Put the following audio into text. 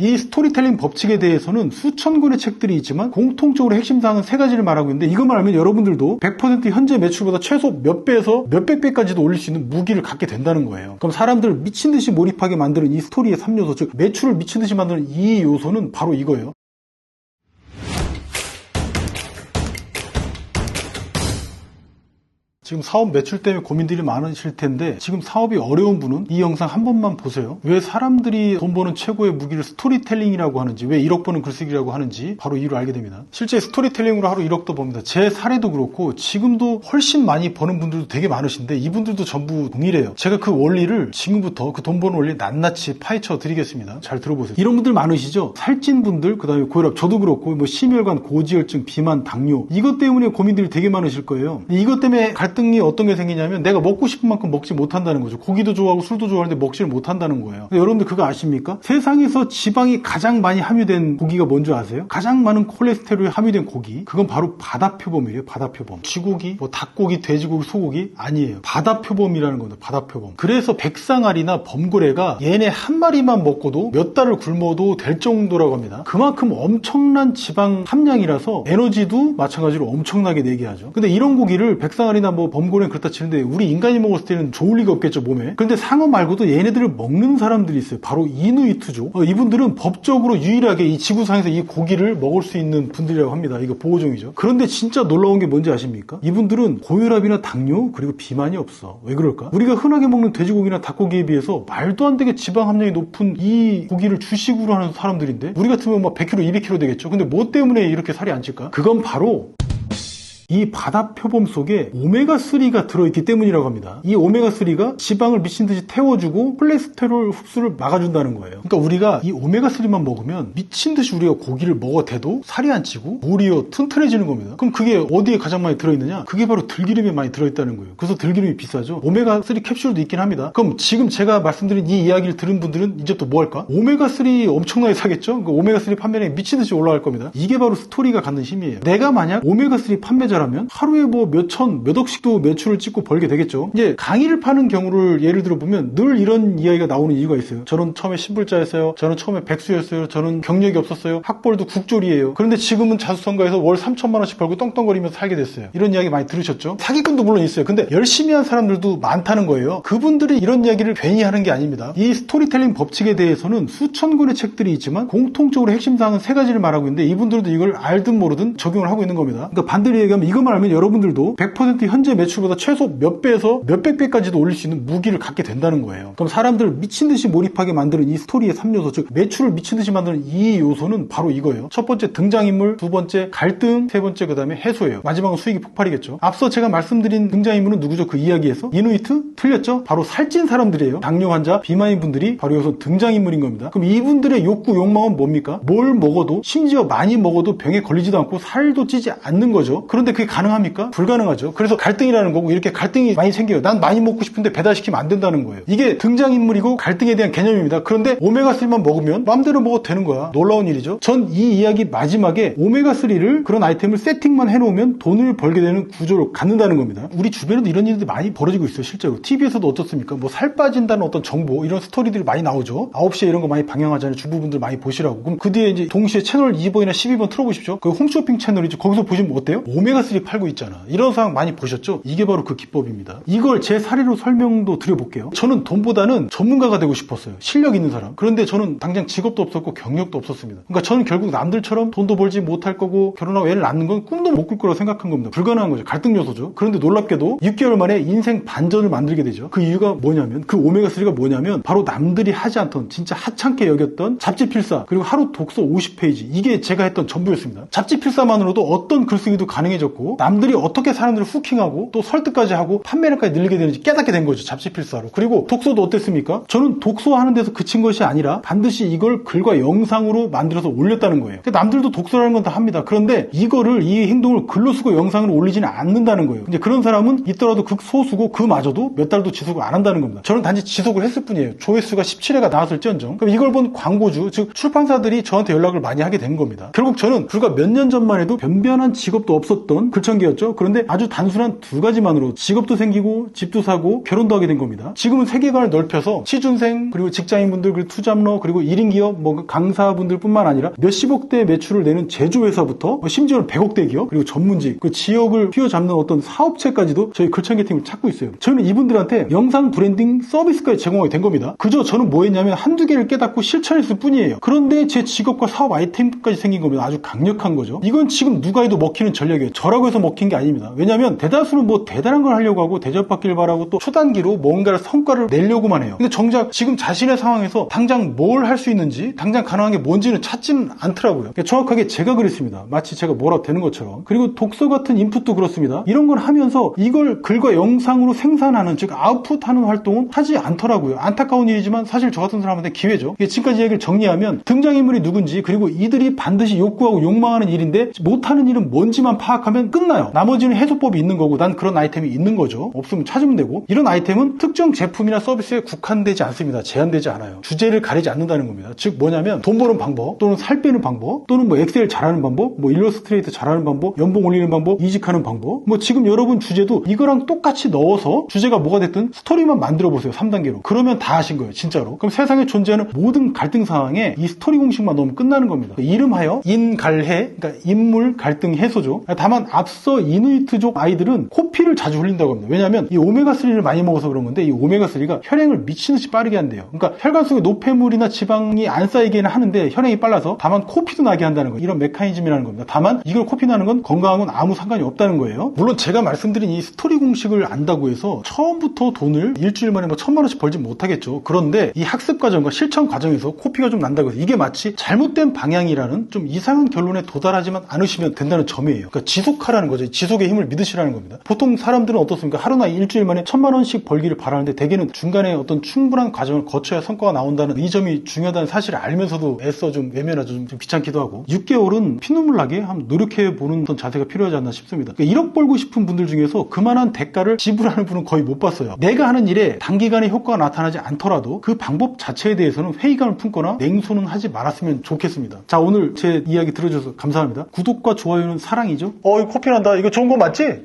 이 스토리텔링 법칙에 대해서는 수천 권의 책들이 있지만 공통적으로 핵심 사항은 세 가지를 말하고 있는데, 이것만 알면 여러분들도 100% 현재 매출보다 최소 몇 배에서 몇백 배까지도 올릴 수 있는 무기를 갖게 된다는 거예요. 그럼 사람들을 미친듯이 몰입하게 만드는 이 스토리의 3요소, 즉 매출을 미친듯이 만드는 이 요소는 바로 이거예요. 지금 사업 매출 때문에 고민들이 많으실 텐데, 지금 사업이 어려운 분은 이 영상 한 번만 보세요. 왜 사람들이 돈 버는 최고의 무기를 스토리텔링이라고 하는지, 왜 1억 버는 글쓰기라고 하는지 바로 이유를 알게 됩니다. 실제 스토리텔링으로 하루 1억도 법니다. 제 사례도 그렇고 지금도 훨씬 많이 버는 분들도 되게 많으신데, 이분들도 전부 동일해요. 제가 그 원리를 지금부터 그 돈 버는 원리 낱낱이 파헤쳐 드리겠습니다. 잘 들어보세요. 이런 분들 많으시죠? 살찐 분들, 그 다음에 고혈압, 저도 그렇고 뭐 심혈관, 고지혈증, 비만, 당뇨, 이것 때문에 고민들이 되게 많으실 거예요. 이것 때문에 갈등이 어떤 게 생기냐면, 내가 먹고 싶은 만큼 먹지 못한다는 거죠. 고기도 좋아하고 술도 좋아하는데 먹지를 못한다는 거예요. 여러분들 그거 아십니까? 세상에서 지방이 가장 많이 함유된 고기가 뭔지 아세요? 가장 많은 콜레스테롤이 함유된 고기, 그건 바로 바다표범이에요. 바다표범. 쥐고기, 뭐 닭고기, 돼지고기, 소고기 아니에요. 바다표범이라는 겁니다. 바다표범. 그래서 백상아리나 범고래가 얘네 한 마리만 먹고도 몇 달을 굶어도 될 정도라고 합니다. 그만큼 엄청난 지방 함량이라서 에너지도 마찬가지로 엄청나게 내게 하죠. 근데 이런 고기를 백상아리나 뭐 범고래는 그렇다 치는데, 우리 인간이 먹었을 때는 좋을 리가 없겠죠, 몸에. 그런데 상어 말고도 얘네들을 먹는 사람들이 있어요. 바로 이누이트족. 이분들은 법적으로 유일하게 이 지구상에서 이 고기를 먹을 수 있는 분들이라고 합니다. 이거 보호종이죠. 그런데 진짜 놀라운 게 뭔지 아십니까? 이분들은 고혈압이나 당뇨, 그리고 비만이 없어. 왜 그럴까? 우리가 흔하게 먹는 돼지고기나 닭고기에 비해서 말도 안 되게 지방 함량이 높은 이 고기를 주식으로 하는 사람들인데, 우리 같으면 막 100kg, 200kg 되겠죠. 근데 뭐 때문에 이렇게 살이 안 찔까? 그건 바로 이 바다표범 속에 오메가3가 들어있기 때문이라고 합니다. 이 오메가3가 지방을 미친듯이 태워주고 콜레스테롤 흡수를 막아준다는 거예요. 그러니까 우리가 이 오메가3만 먹으면 미친듯이 우리가 고기를 먹어대도 살이 안 찌고 오히려 튼튼해지는 겁니다. 그럼 그게 어디에 가장 많이 들어있느냐? 그게 바로 들기름에 많이 들어있다는 거예요. 그래서 들기름이 비싸죠. 오메가3 캡슐도 있긴 합니다. 그럼 지금 제가 말씀드린 이 이야기를 들은 분들은 이제 또 뭐 할까? 오메가3 엄청나게 사겠죠? 그 오메가3 판매량이 미친듯이 올라갈 겁니다. 이게 바로 스토리가 갖는 힘이에요. 내가 만약 오메가3 판매자 라면 하루에 뭐 몇천, 몇 억씩도 매출을 찍고 벌게 되겠죠. 이제 강의를 파는 경우를 예를 들어 보면 늘 이런 이야기가 나오는 이유가 있어요. 저는 처음에 신불자였어요. 저는 처음에 백수였어요. 저는 경력이 없었어요. 학벌도 국졸이에요. 그런데 지금은 자수성가해서 월 3천만 원씩 벌고 떵떵거리면서 살게 됐어요. 이런 이야기 많이 들으셨죠? 사기꾼도 물론 있어요. 근데 열심히 한 사람들도 많다는 거예요. 그분들이 이런 이야기를 괜히 하는 게 아닙니다. 이 스토리텔링 법칙에 대해서는 수천 권의 책들이 있지만 공통적으로 핵심 사항은 세 가지를 말하고 있는데, 이분들도 이걸 알든 모르든 적용을 하고 있는 겁니다. 그러니까 반대로 얘기하면, 이것만 알면 여러분들도 100% 현재 매출보다 최소 몇 배에서 몇백 배까지도 올릴 수 있는 무기를 갖게 된다는 거예요. 그럼 사람들을 미친듯이 몰입하게 만드는 이 스토리의 3요소, 즉 매출을 미친듯이 만드는 이 요소는 바로 이거예요. 첫 번째 등장인물, 두 번째 갈등, 세 번째 그 다음에 해소예요. 마지막은 수익이 폭발이겠죠. 앞서 제가 말씀드린 등장인물은 누구죠? 그 이야기에서 이누이트? 틀렸죠? 바로 살찐 사람들이에요. 당뇨 환자, 비만인 분들이 바로 여기서 등장인물인 겁니다. 그럼 이분들의 욕구, 욕망은 뭡니까? 뭘 먹어도, 심지어 많이 먹어도 병에 걸리지도 않고 살도 찌지 않는 거죠. 그런데 그게 가능합니까? 불가능하죠. 그래서 갈등이라는 거고, 이렇게 갈등이 많이 생겨요. 난 많이 먹고 싶은데 배달시키면 안 된다는 거예요. 이게 등장인물이고 갈등에 대한 개념입니다. 그런데 오메가3만 먹으면 마음대로 먹어도 되는 거야. 놀라운 일이죠. 전 이 이야기 마지막에 오메가3를, 그런 아이템을 세팅만 해놓으면 돈을 벌게 되는 구조를 갖는다는 겁니다. 우리 주변에도 이런 일들이 많이 벌어지고 있어요. 실제로 TV에서도 어떻습니까? 뭐 살 빠진다는 어떤 정보, 이런 스토리들이 많이 나오죠. 9시에 이런 거 많이 방영하잖아요. 주부분들 많이 보시라고. 그럼 그 뒤에 이제 동시에 채널 2번이나 12번 틀어보십시오. 그 홈쇼핑 채널이죠. 거기서 보시면 어때요? 오메가3 팔고 있잖아. 이런 상황 많이 보셨죠? 이게 바로 그 기법입니다. 이걸 제 사례로 설명도 드려볼게요. 저는 돈보다는 전문가가 되고 싶었어요. 실력 있는 사람. 그런데 저는 당장 직업도 없었고 경력도 없었습니다. 그러니까 저는 결국 남들처럼 돈도 벌지 못할 거고 결혼하고 애를 낳는 건 꿈도 못 꿀 거라고 생각한 겁니다. 불가능한 거죠. 갈등 요소죠. 그런데 놀랍게도 6개월 만에 인생 반전을 만들게 되죠. 그 이유가 뭐냐면, 그 오메가3가 뭐냐면 바로 남들이 하지 않던, 진짜 하찮게 여겼던 잡지 필사, 그리고 하루 독서 50페이지, 이게 제가 했던 전부였습니다. 잡지 필사만으로도 어떤 글쓰기도 가능해졌고, 남들이 어떻게 사람들을 후킹하고 또 설득까지 하고 판매량까지 늘리게 되는지 깨닫게 된 거죠. 잡지 필사로. 그리고 독서도 어땠습니까? 저는 독서하는 데서 그친 것이 아니라 반드시 이걸 글과 영상으로 만들어서 올렸다는 거예요. 남들도 독서라는 건 다 합니다. 그런데 이거를, 이 행동을 글로 쓰고 영상으로 올리지는 않는다는 거예요. 이제 그런 사람은 있더라도 극소수고, 그마저도 몇 달도 지속을 안 한다는 겁니다. 저는 단지 지속을 했을 뿐이에요. 조회수가 17회가 나왔을지언정. 그럼 이걸 본 광고주, 즉 출판사들이 저한테 연락을 많이 하게 된 겁니다. 결국 저는 불과 몇 년 전만 해도 변변한 직업도 없었던 전형은 글천기였죠. 그런데 아주 단순한 두 가지만으로 직업도 생기고 집도 사고 결혼도 하게 된 겁니다. 지금은 세계관을 넓혀서 취준생 그리고 직장인분들 그리고 투잡러 그리고 1인 기업 뭐 강사분들 뿐만 아니라 몇십억대 매출을 내는 제조회사부터 심지어는 100억대 기업 그리고 전문직 그 지역을 휘어잡는 어떤 사업체까지도 저희 글천기 팀을 찾고 있어요. 저는 이분들한테 영상 브랜딩 서비스까지 제공하게 된 겁니다. 그저 저는 뭐 했냐면 한두 개를 깨닫고 실천했을 뿐이에요. 그런데 제 직업과 사업 아이템까지 생긴 겁니다. 아주 강력한 거죠. 이건 지금 누가 해도 먹히는 전략이에요. 저라고 해서 먹힌 게 아닙니다. 왜냐하면 대다수는 뭐 대단한 걸 하려고 하고 대접받기를 바라고 또 초단기로 뭔가를 성과를 내려고만 해요. 근데 정작 지금 자신의 상황에서 당장 뭘 할 수 있는지 당장 가능한 게 뭔지는 찾지는 않더라고요. 그러니까 정확하게 제가 그랬습니다. 마치 제가 뭐라도 되는 것처럼. 그리고 독서 같은 인풋도 그렇습니다. 이런 걸 하면서 이걸 글과 영상으로 생산하는 즉 아웃풋하는 활동은 하지 않더라고요. 안타까운 일이지만 사실 저 같은 사람한테 기회죠. 지금까지 얘기를 정리하면 등장인물이 누군지 그리고 이들이 반드시 욕구하고 욕망하는 일인데 못하는 일은 뭔지만 파악하면 끝나요. 나머지는 해소법이 있는 거고 난 그런 아이템이 있는 거죠. 없으면 찾으면 되고 이런 아이템은 특정 제품이나 서비스에 국한되지 않습니다. 제한되지 않아요. 주제를 가리지 않는다는 겁니다. 즉 뭐냐면 돈 버는 방법 또는 살 빼는 방법 또는 뭐 엑셀 잘하는 방법 뭐 일러스트레이터 잘하는 방법 연봉 올리는 방법 이직하는 방법 뭐 지금 여러분 주제도 이거랑 똑같이 넣어서 주제가 뭐가 됐든 스토리만 만들어 보세요. 3단계로. 그러면 다 하신 거예요. 진짜로. 그럼 세상에 존재하는 모든 갈등 상황에 이 스토리 공식만 넣으면 끝나는 겁니다. 이름하여 인갈해 그러니까 인물 갈등 해소죠. 다만 앞서 이누이트족 아이들은 코피를 자주 흘린다고 합니다. 왜냐하면 이 오메가3를 많이 먹어서 그런 건데 이 오메가3가 혈행을 미친듯이 빠르게 한대요. 그러니까 혈관 속에 노폐물이나 지방이 안 쌓이기는 하는데 혈행이 빨라서 다만 코피도 나게 한다는 거예요. 이런 메커니즘이라는 겁니다. 다만 이걸 코피 나는 건 건강하고는 아무 상관이 없다는 거예요. 물론 제가 말씀드린 이 스토리 공식을 안다고 해서 처음부터 돈을 일주일 만에 뭐 1,000만 원씩 벌지 못하겠죠. 그런데 이 학습 과정과 실천 과정에서 코피가 좀 난다고 해서 이게 마치 잘못된 방향이라는 좀 이상한 결론에 도달하지만 않으시면 된다는 점이에요. 그러니까 지속하라는 거죠. 지속의 힘을 믿으시라는 겁니다. 보통 사람들은 어떻습니까? 하루나 일주일 만에 1,000만 원씩 벌기를 바라는데 대개는 중간에 어떤 충분한 과정을 거쳐야 성과가 나온다는 이 점이 중요하다는 사실을 알면서도 애써 좀 외면하죠. 좀 귀찮기도 하고 6개월은 피눈물 나게 한번 노력해보는 어떤 자세가 필요하지 않나 싶습니다. 그러니까 1억 벌고 싶은 분들 중에서 그만한 대가를 지불하는 분은 거의 못 봤어요. 내가 하는 일에 단기간에 효과가 나타나지 않더라도 그 방법 자체에 대해서는 회의감을 품거나 냉소는 하지 말았으면 좋겠습니다. 자, 오늘 제 이야기 들어주셔서 감사합니다. 구독과 좋아요는 사랑이죠? 이거 코피 난다. 이거 좋은 거 맞지?